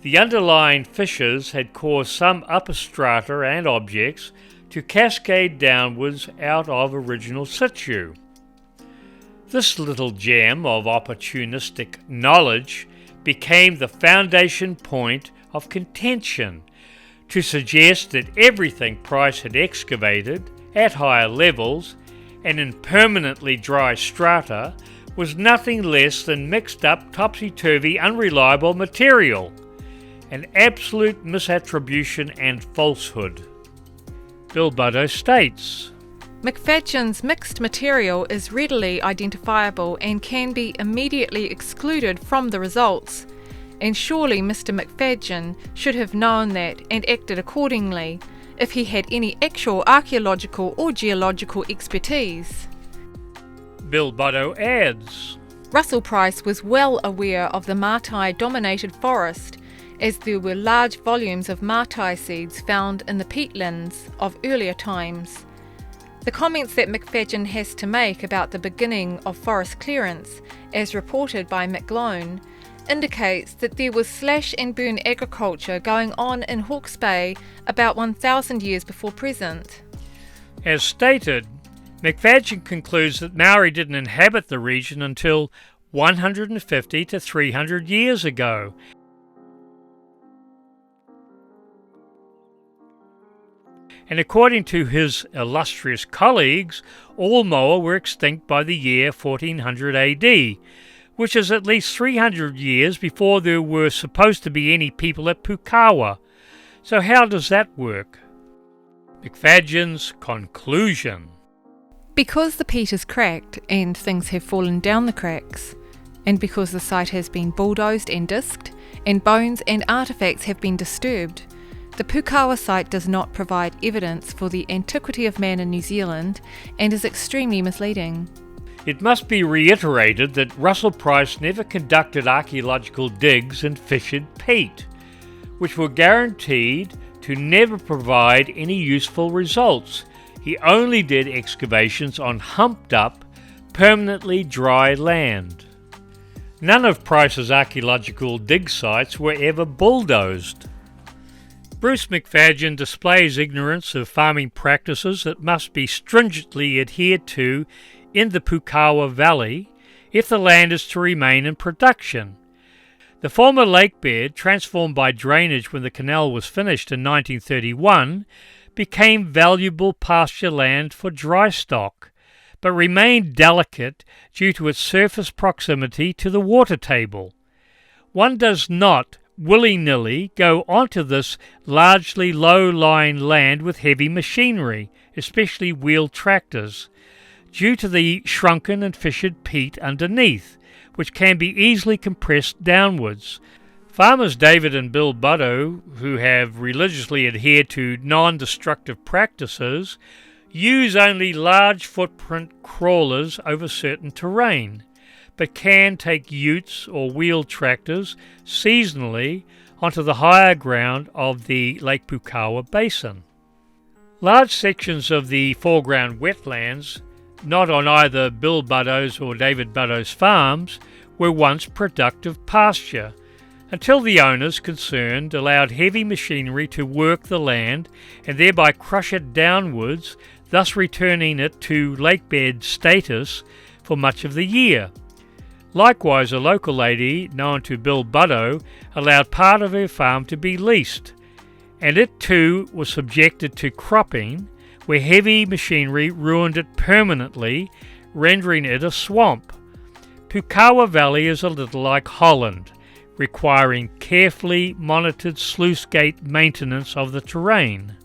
The underlying fissures had caused some upper strata and objects to cascade downwards out of original situ. This little gem of opportunistic knowledge became the foundation point of contention to suggest that everything Price had excavated at higher levels and in permanently dry strata was nothing less than mixed up, topsy-turvy, unreliable material, an absolute misattribution and falsehood. Bill Buddo states, McFadyen's mixed material is readily identifiable and can be immediately excluded from the results, and surely Mr. McFadyen should have known that and acted accordingly if he had any actual archaeological or geological expertise. Bill Buddo adds, Russell Price was well aware of the Martai-dominated forest, as there were large volumes of Martai seeds found in the peatlands of earlier times. The comments that McFadyen has to make about the beginning of forest clearance, as reported by McGlone, indicates that there was slash and burn agriculture going on in Hawke's Bay about 1,000 years before present. As stated, McFadyen concludes that Maori didn't inhabit the region until 150 to 300 years ago. And according to his illustrious colleagues, all Moa were extinct by the year 1400 AD, which is at least 300 years before there were supposed to be any people at Poukawa. So how does that work? McFadyen's conclusion. Because the peat is cracked and things have fallen down the cracks, and because the site has been bulldozed and disked, and bones and artefacts have been disturbed, the Poukawa site does not provide evidence for the antiquity of man in New Zealand and is extremely misleading. It must be reiterated that Russell Price never conducted archaeological digs in fissured peat, which were guaranteed to never provide any useful results. He only did excavations on humped up, permanently dry land. None of Price's archaeological dig sites were ever bulldozed. Bruce McFadyen displays ignorance of farming practices that must be stringently adhered to in the Poukawa Valley if the land is to remain in production. The former lake bed, transformed by drainage when the canal was finished in 1931, became valuable pasture land for dry stock, but remained delicate due to its surface proximity to the water table. One does not willy-nilly go onto this largely low-lying land with heavy machinery, especially wheeled tractors, due to the shrunken and fissured peat underneath, which can be easily compressed downwards. Farmers David and Bill Butto, who have religiously adhered to non-destructive practices, use only large footprint crawlers over certain terrain, but can take utes or wheeled tractors seasonally onto the higher ground of the Lake Poukawa Basin. Large sections of the foreground wetlands, not on either Bill Butto's or David Butto's farms, were once productive pasture, until the owners concerned allowed heavy machinery to work the land and thereby crush it downwards, thus returning it to lakebed status for much of the year. Likewise, a local lady, known to Bill Butto, allowed part of her farm to be leased, and it too was subjected to cropping, where heavy machinery ruined it permanently, rendering it a swamp. Poukawa Valley is a little like Holland, requiring carefully monitored sluice gate maintenance of the terrain.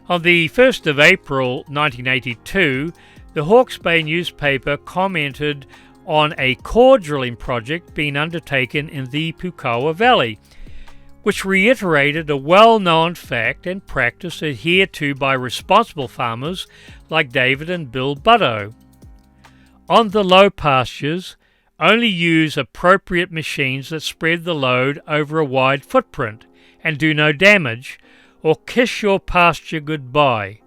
On the 1st of April 1982, the Hawke's Bay newspaper commented on a core drilling project being undertaken in the Poukawa Valley, which reiterated a well-known fact and practice adhered to by responsible farmers like David and Bill Butto. On the low pastures, only use appropriate machines that spread the load over a wide footprint and do no damage, or kiss your pasture goodbye.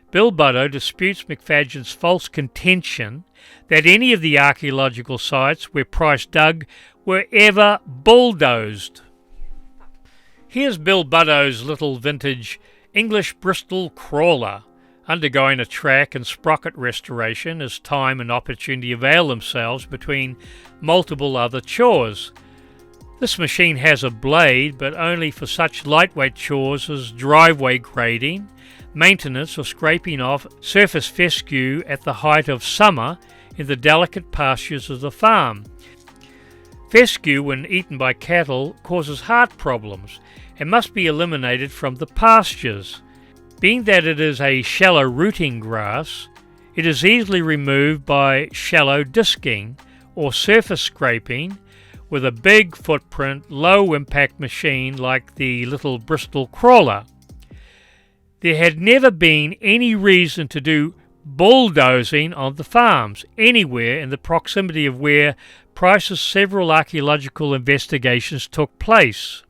Bill Butto disputes McFadyen's false contention that any of the archaeological sites where Price dug were ever bulldozed. Here's Bill Butto's little vintage English Bristol crawler, undergoing a track and sprocket restoration as time and opportunity avail themselves between multiple other chores. This machine has a blade, but only for such lightweight chores as driveway grading, maintenance or scraping off surface fescue at the height of summer in the delicate pastures of the farm. Fescue, when eaten by cattle, causes heart problems and must be eliminated from the pastures. Being that it is a shallow rooting grass, it is easily removed by shallow disking or surface scraping with a big footprint, low-impact machine like the little Bristol crawler. There had never been any reason to do bulldozing on the farms, anywhere in the proximity of where Price's several archaeological investigations took place.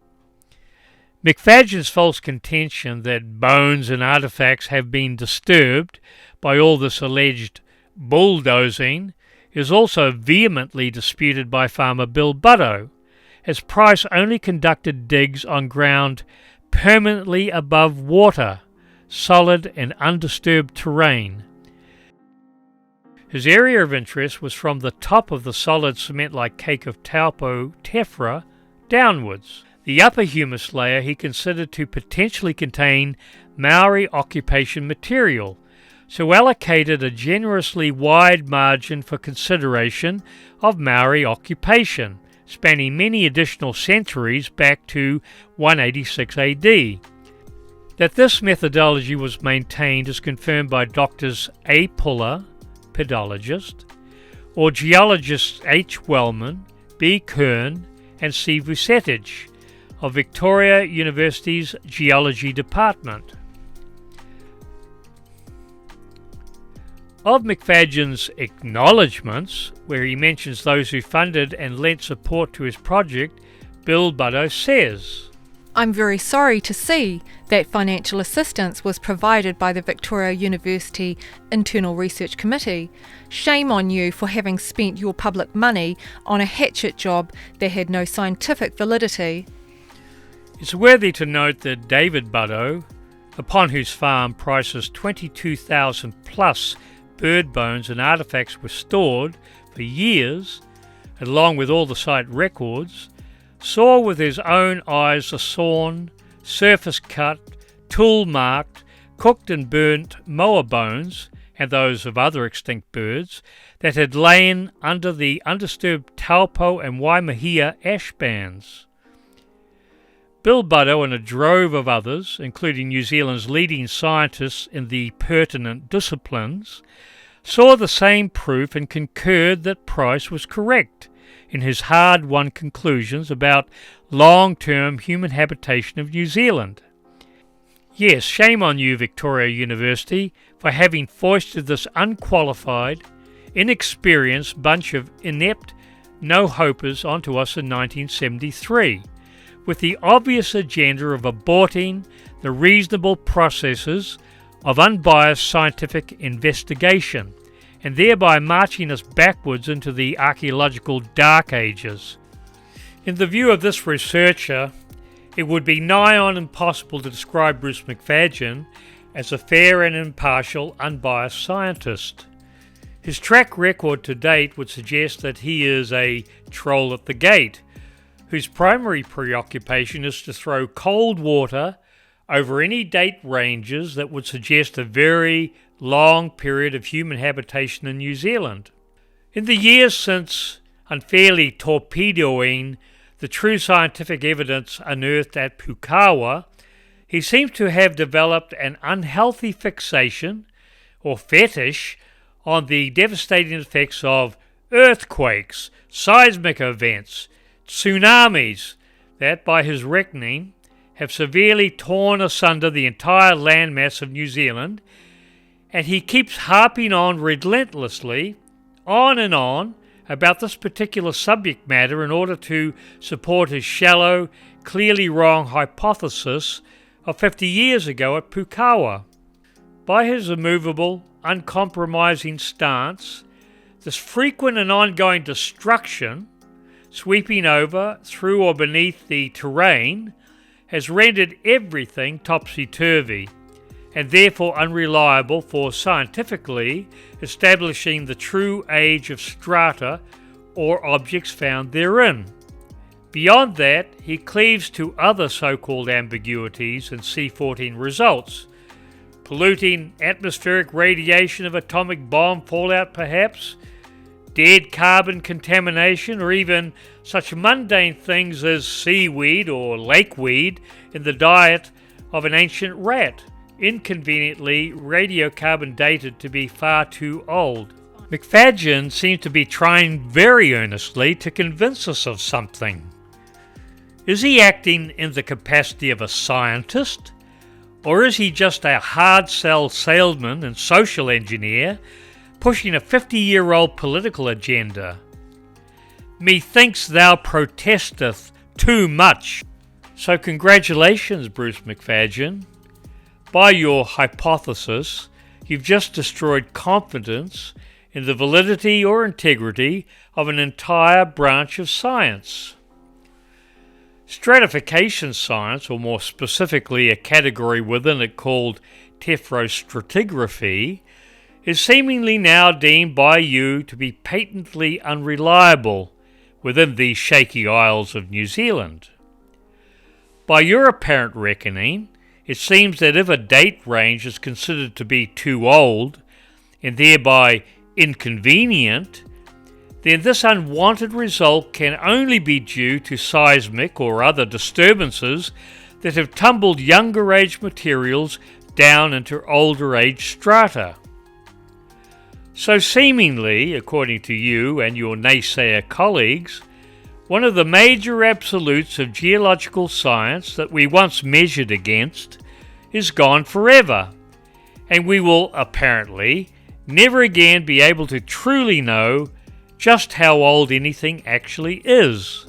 McFadyen's false contention that bones and artifacts have been disturbed by all this alleged bulldozing is also vehemently disputed by farmer Bill Butto, as Price only conducted digs on ground permanently above water, solid and undisturbed terrain. His area of interest was from the top of the solid cement-like cake of Taupo tephra downwards. The upper humus layer he considered to potentially contain Maori occupation material, so allocated a generously wide margin for consideration of Maori occupation, spanning many additional centuries back to 186 AD. That this methodology was maintained is confirmed by Doctors A. Puller, pedologist, or geologists H. Wellman, B. Kern, and C. Vucetich of Victoria University's Geology Department. Of McFadyen's acknowledgements, where he mentions those who funded and lent support to his project, Bill Butto says, I'm very sorry to see that financial assistance was provided by the Victoria University Internal Research Committee. Shame on you for having spent your public money on a hatchet job that had no scientific validity. It's worthy to note that David Buddo, upon whose farm Price's 22,000 plus bird bones and artefacts were stored for years, along with all the site records, saw with his own eyes the sawn, surface-cut, tool-marked, cooked and burnt moa bones, and those of other extinct birds, that had lain under the undisturbed Taupo and Waimahia ash bands. Bill Buddo and a drove of others, including New Zealand's leading scientists in the pertinent disciplines, saw the same proof and concurred that Price was correct in his hard-won conclusions about long-term human habitation of New Zealand. Yes, shame on you, Victoria University, for having foisted this unqualified, inexperienced bunch of inept no-hopers onto us in 1973, with the obvious agenda of aborting the reasonable processes of unbiased scientific investigation, and thereby marching us backwards into the archaeological dark ages. In the view of this researcher, it would be nigh on impossible to describe Bruce McFadyen as a fair and impartial, unbiased scientist. His track record to date would suggest that he is a troll at the gate, whose primary preoccupation is to throw cold water over any date ranges that would suggest a very long period of human habitation in New Zealand. In the years since unfairly torpedoing the true scientific evidence unearthed at Poukawa, he seems to have developed an unhealthy fixation, or fetish, on the devastating effects of earthquakes, seismic events, tsunamis that, by his reckoning, have severely torn asunder the entire landmass of New Zealand, and he keeps harping on relentlessly, on and on, about this particular subject matter in order to support his shallow, clearly wrong hypothesis of 50 years ago at Poukawa. By his immovable, uncompromising stance, this frequent and ongoing destruction, sweeping over, through or beneath the terrain, has rendered everything topsy-turvy, and therefore unreliable for scientifically establishing the true age of strata or objects found therein. Beyond that, he cleaves to other so-called ambiguities and C14 results, polluting atmospheric radiation of atomic bomb fallout perhaps, dead carbon contamination, or even such mundane things as seaweed or lakeweed in the diet of an ancient rat, inconveniently radiocarbon dated to be far too old. McFadyen seems to be trying very earnestly to convince us of something. Is he acting in the capacity of a scientist, or is he just a hard-sell salesman and social engineer pushing a 50-year-old political agenda? Methinks thou protesteth too much. So congratulations, Bruce McFadyen. By your hypothesis, you've just destroyed confidence in the validity or integrity of an entire branch of science. Stratification science, or more specifically a category within it called tephrostratigraphy, is seemingly now deemed by you to be patently unreliable within the shaky isles of New Zealand. By your apparent reckoning, it seems that if a date range is considered to be too old, and thereby inconvenient, then this unwanted result can only be due to seismic or other disturbances that have tumbled younger age materials down into older age strata. So seemingly, according to you and your naysayer colleagues, one of the major absolutes of geological science that we once measured against is gone forever, and we will apparently never again be able to truly know just how old anything actually is.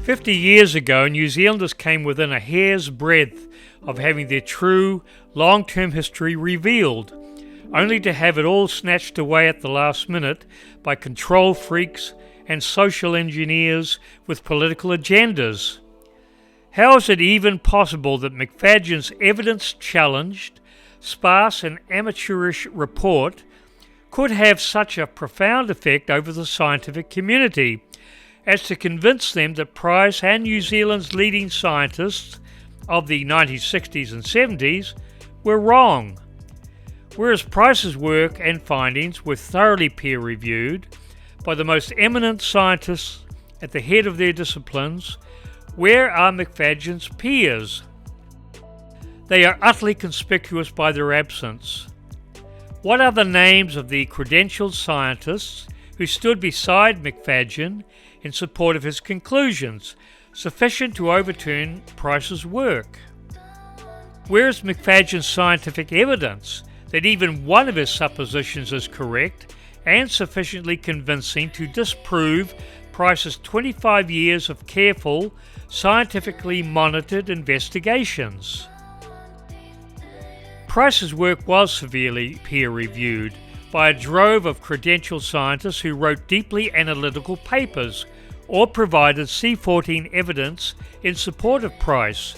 50 years ago, New Zealanders came within a hair's breadth of having their true long-term history revealed, only to have it all snatched away at the last minute by control freaks and social engineers with political agendas. How is it even possible that McFadyen's evidence-challenged, sparse and amateurish report could have such a profound effect over the scientific community as to convince them that Price and New Zealand's leading scientists of the 1960s and 70s were wrong? Whereas Price's work and findings were thoroughly peer-reviewed by the most eminent scientists at the head of their disciplines, where are McFadyen's peers? They are utterly conspicuous by their absence. What are the names of the credentialed scientists who stood beside McFadyen in support of his conclusions, sufficient to overturn Price's work? Where is McFadyen's scientific evidence that even one of his suppositions is correct and sufficiently convincing to disprove Price's 25 years of careful, scientifically monitored investigations? Price's work was severely peer-reviewed by a drove of credentialed scientists who wrote deeply analytical papers or provided C14 evidence in support of Price.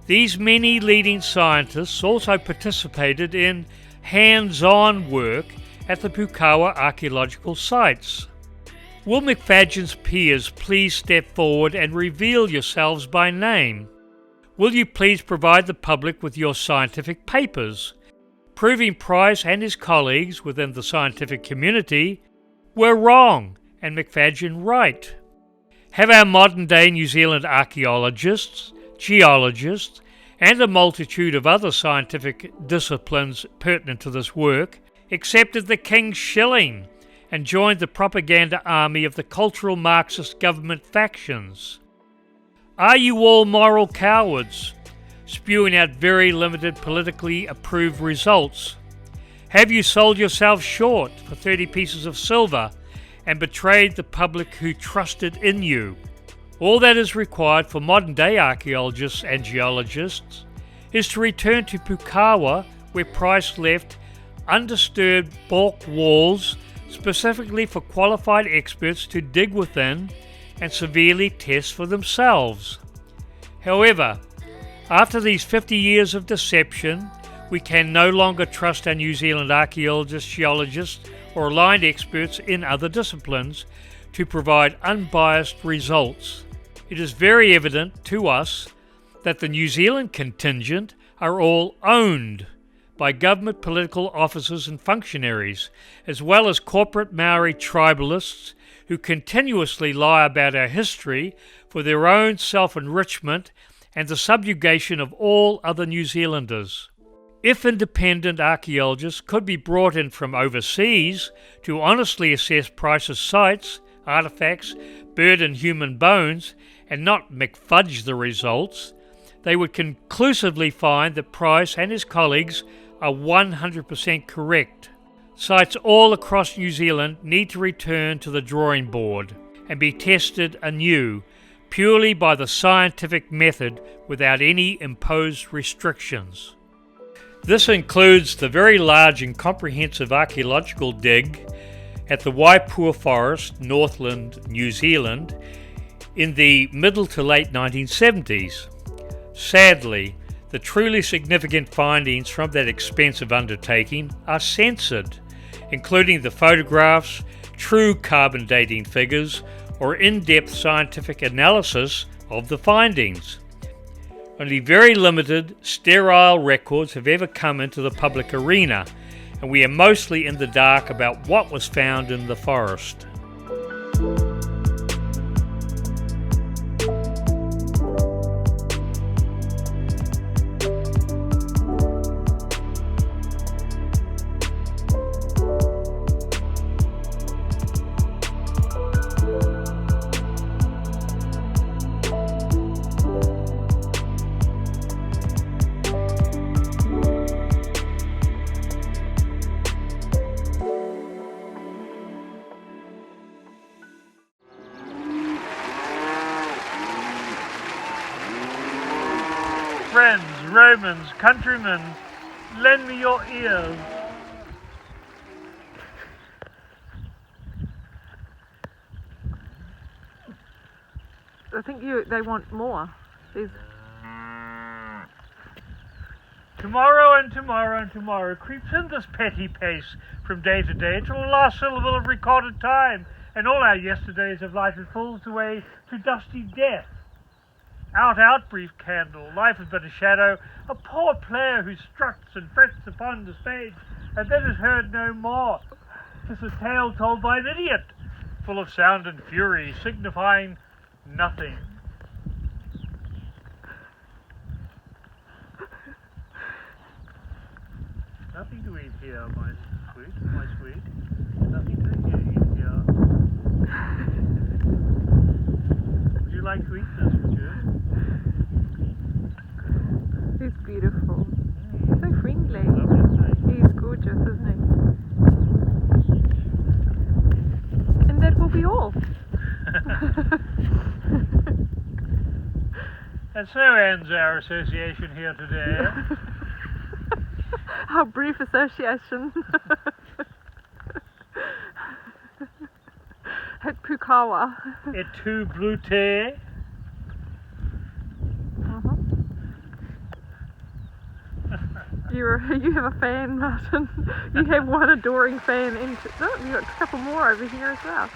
These many leading scientists also participated in hands-on work at the Poukawa archaeological sites. Will McFadyen's peers please step forward and reveal yourselves by name? Will you please provide the public with your scientific papers, proving Price and his colleagues within the scientific community were wrong and McFadyen right? Have our modern-day New Zealand archaeologists, geologists, and a multitude of other scientific disciplines pertinent to this work accepted the King's shilling and joined the propaganda army of the cultural Marxist government factions? Are you all moral cowards, spewing out very limited politically approved results? Have you sold yourself short for 30 pieces of silver and betrayed the public who trusted in you? All that is required for modern-day archaeologists and geologists is to return to Poukawa, where Price left undisturbed bulk walls specifically for qualified experts to dig within and severely test for themselves. However, after these 50 years of deception, we can no longer trust our New Zealand archaeologists, geologists, or aligned experts in other disciplines to provide unbiased results. It is very evident to us that the New Zealand contingent are all owned by government political officers and functionaries, as well as corporate Maori tribalists who continuously lie about our history for their own self-enrichment and the subjugation of all other New Zealanders. If independent archaeologists could be brought in from overseas to honestly assess Price's sites, artefacts, bird and human bones, and not McFudge the results, they would conclusively find that Price and his colleagues are 100% correct. Sites all across New Zealand need to return to the drawing board and be tested anew, purely by the scientific method without any imposed restrictions. This includes the very large and comprehensive archaeological dig at the Waipua Forest, Northland, New Zealand, in the middle to late 1970s. Sadly, the truly significant findings from that expensive undertaking are censored, including the photographs, true carbon dating figures, or in-depth scientific analysis of the findings. Only very limited, sterile records have ever come into the public arena, and we are mostly in the dark about what was found in the forest. friends, Romans, countrymen, lend me your ears. I think they want more. There's... Tomorrow and tomorrow and tomorrow creeps in this petty pace from day to day till the last syllable of recorded time, and all our yesterdays of life it falls away to dusty death. Out, out, brief candle, life is but a shadow, a poor player who struts and frets upon the stage, and then is heard no more. 'Tis a tale told by an idiot, full of sound and fury, signifying nothing. Nothing to eat here, my sweet. Nothing to eat here. Would you like to eat this, would you? He's beautiful. So friendly. Lovely. He's gorgeous, isn't he? And that will be all. And so ends our association here today. Our brief association at Poukawa. Et tu blute. You have a fan, Martin. You have one adoring fan, and you've got a couple more over here as well.